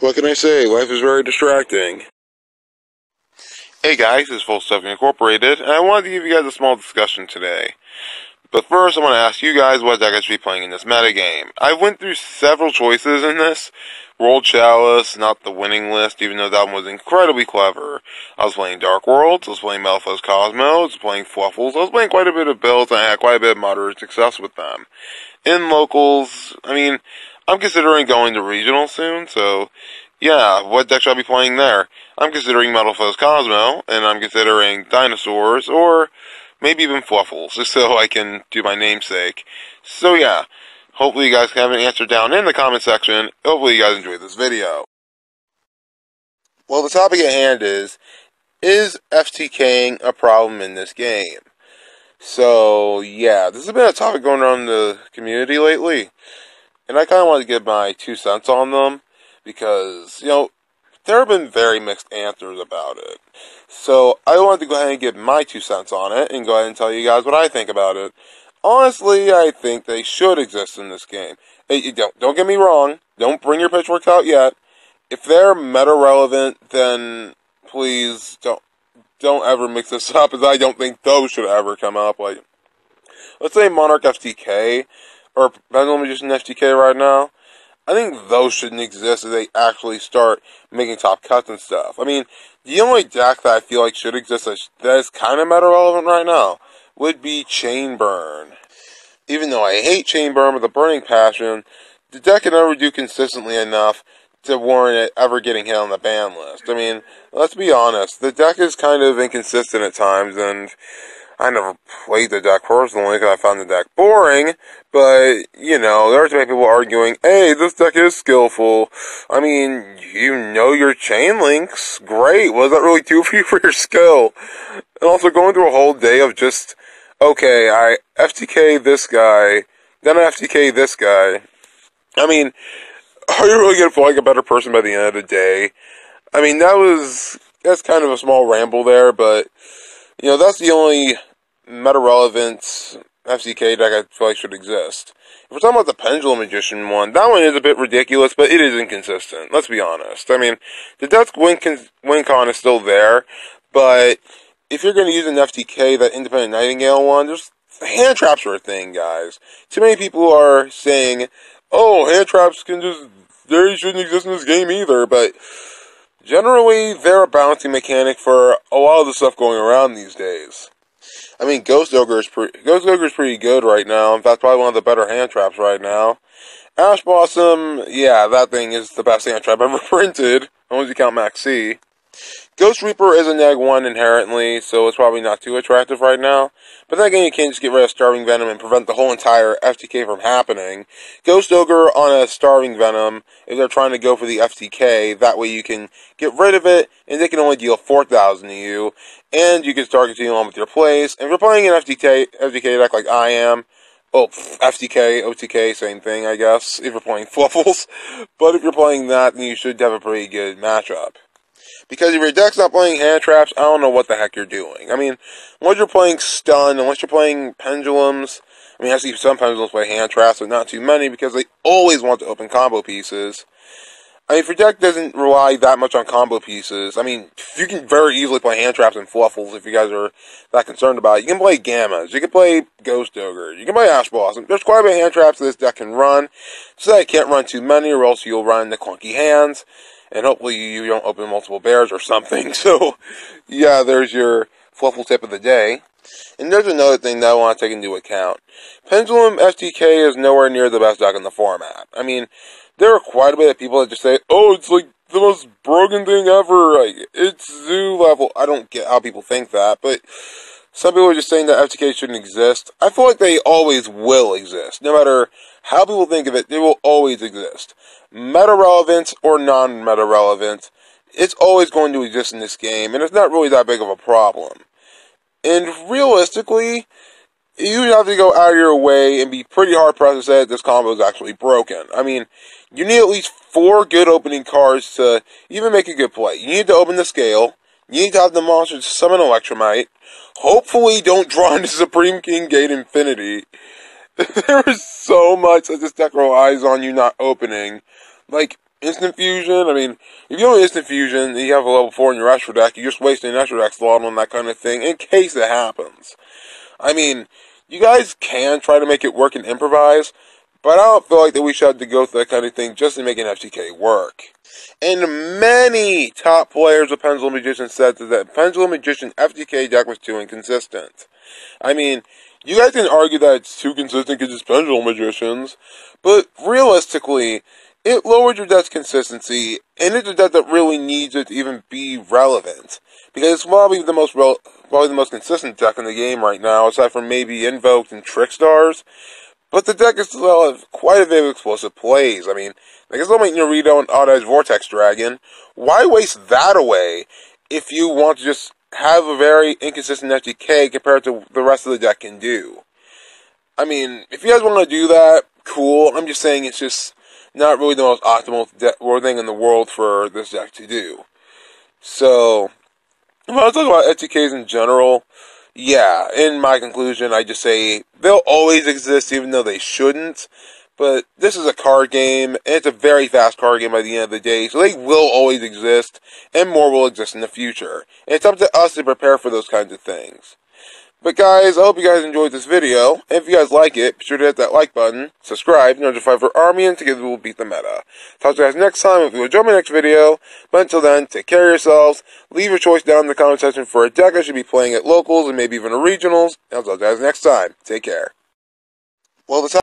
What can I say? Life is very distracting. Hey guys, this is Full Stuff Incorporated, and I wanted to give you guys a small discussion today. But first, I want to ask you guys what deck I should be playing in this metagame. I went through several choices in this. World Chalice, not the winning list, even though that one was incredibly clever. I was playing Dark Worlds, I was playing Malifaux's Cosmos, I was playing Fluffles, I was playing quite a bit of builds, and I had quite a bit of moderate success with them. In locals, I'm considering going to regional soon, so yeah, what deck should I be playing there? I'm considering Malifaux's Cosmos, and I'm considering Dinosaurs, or maybe even Fluffles, just so I can do my namesake. So yeah, hopefully you guys can have an answer down in the comment section. Hopefully you guys enjoyed this video. Well, the topic at hand is FTKing a problem in this game? So yeah, this has been a topic going around the community lately, and I kind of want to give my 2 cents on them, because, there have been very mixed answers about it. So I wanted to go ahead and give my 2 cents on it, and go ahead and tell you guys what I think about it. Honestly, I think they should exist in this game. Hey, don't get me wrong, don't bring your pitchforks out yet. If they're meta-relevant, then please don't ever mix this up, as I don't think those should ever come up. Like, let's say Monarch FTK, or Pendulum Magician FTK right now. I think those shouldn't exist if they actually start making top cuts and stuff. The only deck that I feel like should exist that is kind of meta-relevant right now would be Chain Burn. Even though I hate Chain Burn with a burning passion, the deck can never do consistently enough to warrant it ever getting hit on the ban list. Let's be honest, the deck is kind of inconsistent at times, and I never played the deck personally because I found the deck boring, but, there are too many people arguing, hey, this deck is skillful. Your chain links, great, what does that really do for you for your skill? And also going through a whole day of just, okay, I FTK this guy, then I FTK this guy. Are you really going to feel like a better person by the end of the day? That's kind of a small ramble there, but, that's the only meta-relevant FTK deck I feel like should exist. If we're talking about the Pendulum Magician one, that one is a bit ridiculous, but it is inconsistent. Let's be honest. The death win con is still there, but if you're going to use an FTK, that Independent Nightingale one, just hand traps are a thing, guys. Too many people are saying, oh, hand traps they shouldn't exist in this game either, but generally, they're a balancing mechanic for a lot of the stuff going around these days. Ghost Ogre is pretty good right now. In fact, probably one of the better hand traps right now. Ash Blossom, yeah, that thing is the best hand trap ever printed, only if you count Max C. Ghost Reaper is a neg 1 inherently, so it's probably not too attractive right now. But then again, you can't just get rid of Starving Venom and prevent the whole entire FTK from happening. Ghost Ogre on a Starving Venom, if they're trying to go for the FTK, that way you can get rid of it, and they can only deal 4,000 to you, and you can start continuing on with your plays. And if you're playing an FTK deck like I am, FTK, OTK, same thing, I guess, if you're playing Fluffles. But if you're playing that, then you should have a pretty good matchup. Because if your deck's not playing hand traps, I don't know what the heck you're doing. Unless you're playing stun, unless you're playing pendulums, I see some pendulums play hand traps, but not too many, because they always want to open combo pieces. If your deck doesn't rely that much on combo pieces, you can very easily play hand traps and Fluffles if you guys are that concerned about it. You can play Gammas, you can play Ghost Ogre, you can play Ash Blossom. There's quite a bit of hand traps this deck can run, so that it can't run too many, or else you'll run the clunky hands. And hopefully you don't open multiple bears or something. So, yeah, there's your Fluffle tip of the day. And there's another thing that I want to take into account. Pendulum FTK is nowhere near the best deck in the format. There are quite a bit of people that just say, oh, it's like the most broken thing ever. It's zoo level. I don't get how people think that, but some people are just saying that FTK shouldn't exist. I feel like they always will exist. No matter how people think of it, they will always exist. Meta-relevant or non-meta-relevant, it's always going to exist in this game, and it's not really that big of a problem. And realistically, you have to go out of your way and be pretty hard-pressed to say that this combo is actually broken. You need at least 4 good opening cards to even make a good play. You need to open the scale, you need to have the monster to summon Electromite, hopefully don't draw into Supreme King Gate Infinity. There is so much that this deck relies on you not opening. Instant Fusion, I mean, if you have Instant Fusion and you have a level 4 in your extra deck, you're just wasting an extra deck slot on that kind of thing in case it happens. I mean, you guys can try to make it work and improvise, but I don't feel like that we should have to go through that kind of thing just to make an FTK work. And many top players of Pendulum Magician said that Pendulum Magician FTK deck was too inconsistent. I mean, you guys can argue that it's too consistent because it's Pendulum Magicians, but realistically, it lowered your deck's consistency, and it's a deck that really needs it to even be relevant. Because it's probably the most consistent deck in the game right now, aside from maybe Invoked and Trickstars. But the deck is still have quite a bit of explosive plays. I mean, like it's only Naruto and Odd Eyes Vortex Dragon. Why waste that away if you want to just have a very inconsistent FTK compared to the rest of the deck can do? I mean, if you guys want to do that, cool. I'm just saying it's just not really the most optimal thing in the world for this deck to do. So, when I talk about FTKs in general, yeah, in my conclusion, I just say they'll always exist even though they shouldn't. But this is a card game, and it's a very fast card game by the end of the day, so they will always exist, and more will exist in the future. And it's up to us to prepare for those kinds of things. But guys, I hope you guys enjoyed this video, and if you guys like it, be sure to hit that like button, subscribe, notify for Army, and together we'll beat the meta. Talk to you guys next time if you enjoy my next video, but until then, take care of yourselves, leave your choice down in the comment section for a deck I should be playing at locals, and maybe even a regionals, and I'll talk to you guys next time. Take care. Well,